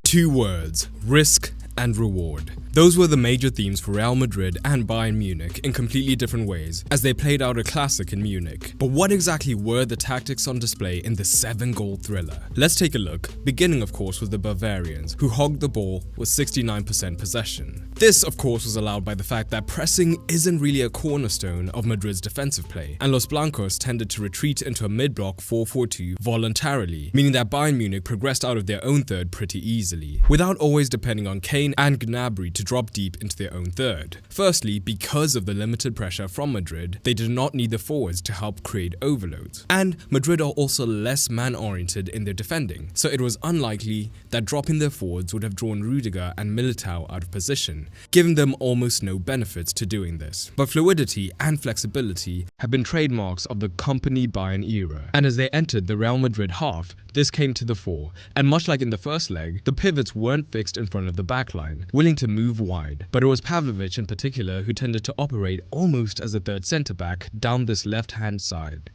Two words: risk and reward. Those were the major themes for Real Madrid and Bayern Munich in completely different ways as they played out a classic in Munich. But what exactly were the tactics on display in the 7-goal thriller? Let's take a look, beginning of course with the Bavarians, who hogged the ball with 69% possession. This of course was allowed by the fact that pressing isn't really a cornerstone of Madrid's defensive play, and Los Blancos tended to retreat into a mid-block 4-4-2 voluntarily, meaning that Bayern Munich progressed out of their own third pretty easily, without always depending on Kane and Gnabry to drop deep into their own third. Firstly, because of the limited pressure from Madrid, they did not need the forwards to help create overloads. And Madrid are also less man-oriented in their defending, so it was unlikely that dropping their forwards would have drawn Rudiger and Militao out of position, giving them almost no benefits to doing this. But fluidity and flexibility have been trademarks of the Company Bayern era, and as they entered the Real Madrid half, this came to the fore, and much like in the first leg, the pivots weren't fixed in front of the backline, willing to move wide, but it was Pavlovic in particular who tended to operate almost as a third centre-back down this left-hand side.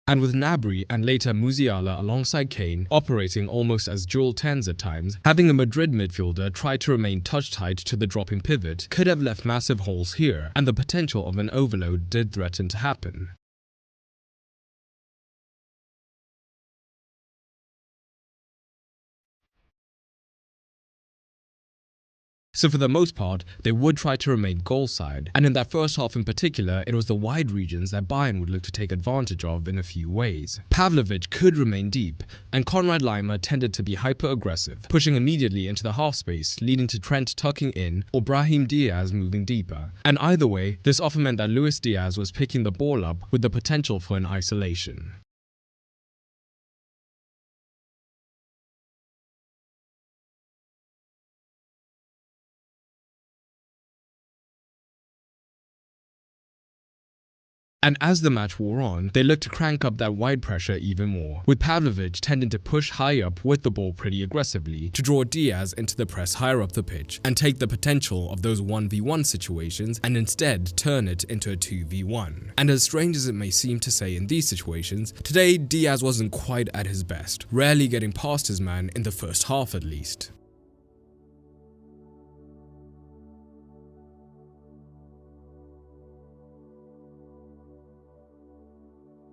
And with Gnabry and later Musiala alongside Kane operating almost as dual 10s at times, having a Madrid midfielder try to remain touch-tight to the dropping pivot could have left massive holes here, and the potential of an overload did threaten to happen. So for the most part, they would try to remain goal side, and in that first half in particular, it was the wide regions that Bayern would look to take advantage of in a few ways. Pavlovic could remain deep, and Konrad Laimer tended to be hyper-aggressive, pushing immediately into the half space, leading to Trent tucking in or Brahim Diaz moving deeper. And either way, this often meant that Luis Diaz was picking the ball up with the potential for an isolation. And as the match wore on, they looked to crank up that wide pressure even more, with Pavlovic tending to push high up with the ball pretty aggressively to draw Diaz into the press higher up the pitch and take the potential of those 1v1 situations and instead turn it into a 2v1. And as strange as it may seem to say in these situations, today Diaz wasn't quite at his best, rarely getting past his man in the first half at least.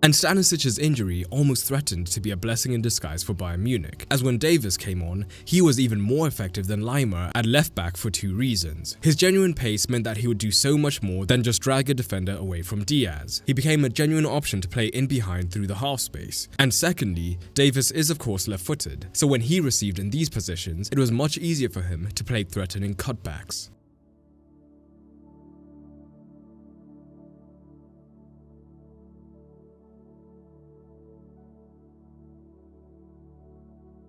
And Stanisic's injury almost threatened to be a blessing in disguise for Bayern Munich, as when Davies came on, he was even more effective than Laimer at left back for two reasons. His genuine pace meant that he would do so much more than just drag a defender away from Diaz. He became a genuine option to play in behind through the half space. And secondly, Davies is of course left-footed, so when he received in these positions, it was much easier for him to play threatening cutbacks.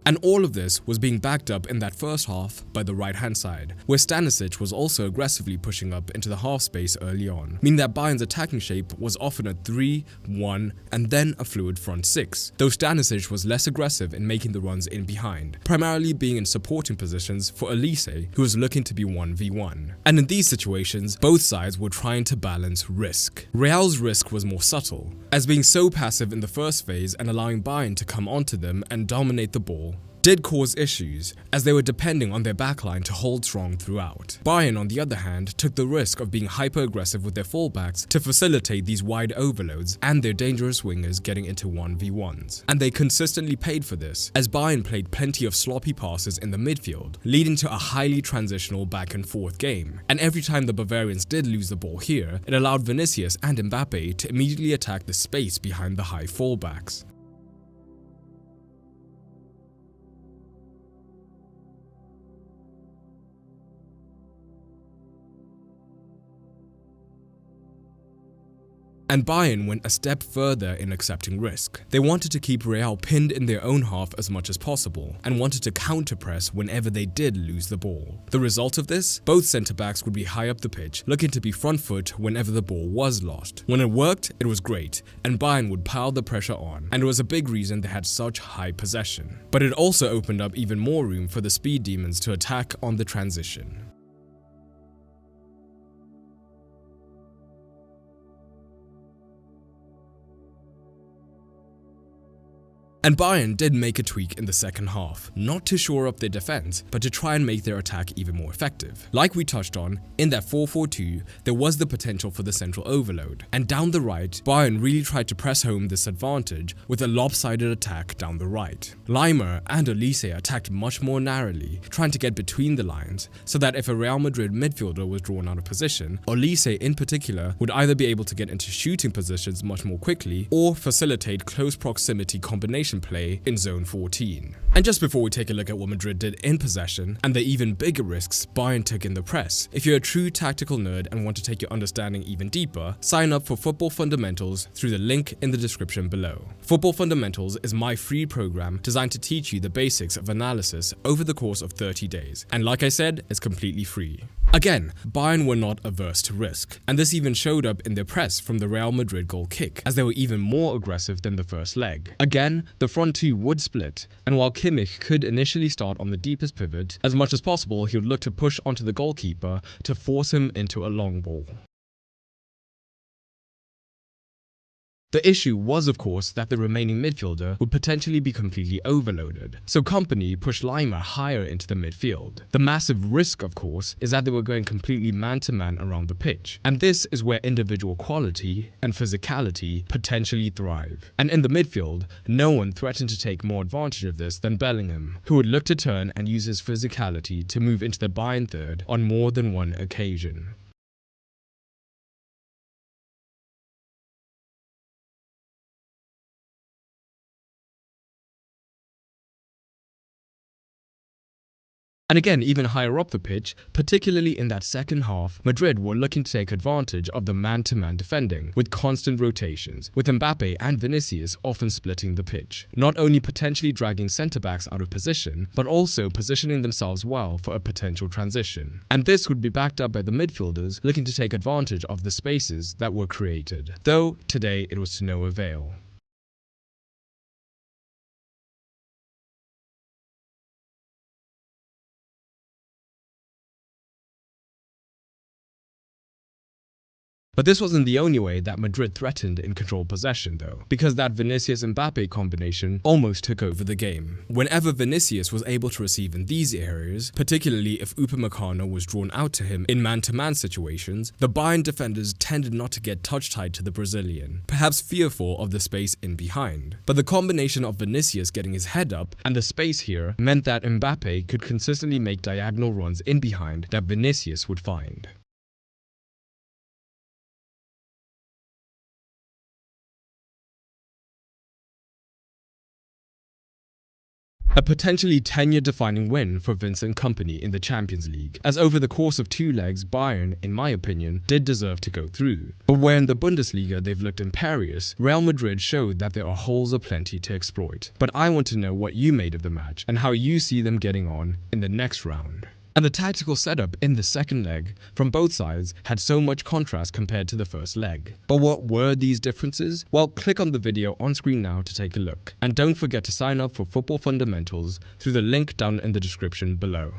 And all of this was being backed up in that first half by the right-hand side, where Stanisic was also aggressively pushing up into the half space early on, meaning that Bayern's attacking shape was often a 3-1 and then a fluid front 6, though Stanisic was less aggressive in making the runs in behind, primarily being in supporting positions for Elise, who was looking to be 1v1. And in these situations, both sides were trying to balance risk. Real's risk was more subtle, as being so passive in the first phase and allowing Bayern to come onto them and dominate the ball did cause issues, as they were depending on their backline to hold strong throughout. Bayern, on the other hand, took the risk of being hyper-aggressive with their fullbacks to facilitate these wide overloads and their dangerous wingers getting into 1v1s. And they consistently paid for this, as Bayern played plenty of sloppy passes in the midfield, leading to a highly transitional back and forth game. And every time the Bavarians did lose the ball here, it allowed Vinicius and Mbappe to immediately attack the space behind the high fullbacks. And Bayern went a step further in accepting risk. They wanted to keep Real pinned in their own half as much as possible, and wanted to counter-press whenever they did lose the ball. The result of this? Both centre-backs would be high up the pitch, looking to be front foot whenever the ball was lost. When it worked, it was great, and Bayern would pile the pressure on, and it was a big reason they had such high possession. But it also opened up even more room for the speed demons to attack on the transition. And Bayern did make a tweak in the second half, not to shore up their defense, but to try and make their attack even more effective. Like we touched on, in that 4-4-2, there was the potential for the central overload. And down the right, Bayern really tried to press home this advantage with a lopsided attack down the right. Laimer and Olise attacked much more narrowly, trying to get between the lines, so that if a Real Madrid midfielder was drawn out of position, Olise in particular would either be able to get into shooting positions much more quickly or facilitate close proximity combination play in zone 14. And just before we take a look at what Madrid did in possession and the even bigger risks Bayern took in the press, if you're a true tactical nerd and want to take your understanding even deeper, sign up for Football Fundamentals through the link in the description below. Football Fundamentals is my free program designed to teach you the basics of analysis over the course of 30 days, and like I said, it's completely free. Again, Bayern were not averse to risk, and this even showed up in their press from the Real Madrid goal kick, as they were even more aggressive than the first leg. Again, the front two would split, and while Kimmich could initially start on the deepest pivot, as much as possible he would look to push onto the goalkeeper to force him into a long ball. The issue was, of course, that the remaining midfielder would potentially be completely overloaded, so Kompany pushed Laimer higher into the midfield. The massive risk, of course, is that they were going completely man-to-man around the pitch, and this is where individual quality and physicality potentially thrive. And in the midfield, no one threatened to take more advantage of this than Bellingham, who would look to turn and use his physicality to move into the Bayern third on more than one occasion. And again, even higher up the pitch, particularly in that second half, Madrid were looking to take advantage of the man-to-man defending with constant rotations, with Mbappe and Vinicius often splitting the pitch, not only potentially dragging centre-backs out of position, but also positioning themselves well for a potential transition. And this would be backed up by the midfielders looking to take advantage of the spaces that were created, though today it was to no avail. But this wasn't the only way that Madrid threatened in controlled possession though, because that Vinicius-Mbappe combination almost took over the game. Whenever Vinicius was able to receive in these areas, particularly if Upamecano was drawn out to him in man-to-man situations, the Bayern defenders tended not to get touch-tied to the Brazilian, perhaps fearful of the space in behind. But the combination of Vinicius getting his head up and the space here meant that Mbappe could consistently make diagonal runs in behind that Vinicius would find. A potentially 10-year defining win for Vincent Kompany in the Champions League, as over the course of 2 legs Bayern, in my opinion, did deserve to go through. But where in the Bundesliga they've looked imperious, Real Madrid showed that there are holes aplenty to exploit. But I want to know what you made of the match and how you see them getting on in the next round. And the tactical setup in the second leg from both sides had so much contrast compared to the first leg. But what were these differences? Well, click on the video on screen now to take a look. And don't forget to sign up for Football Fundamentals through the link down in the description below.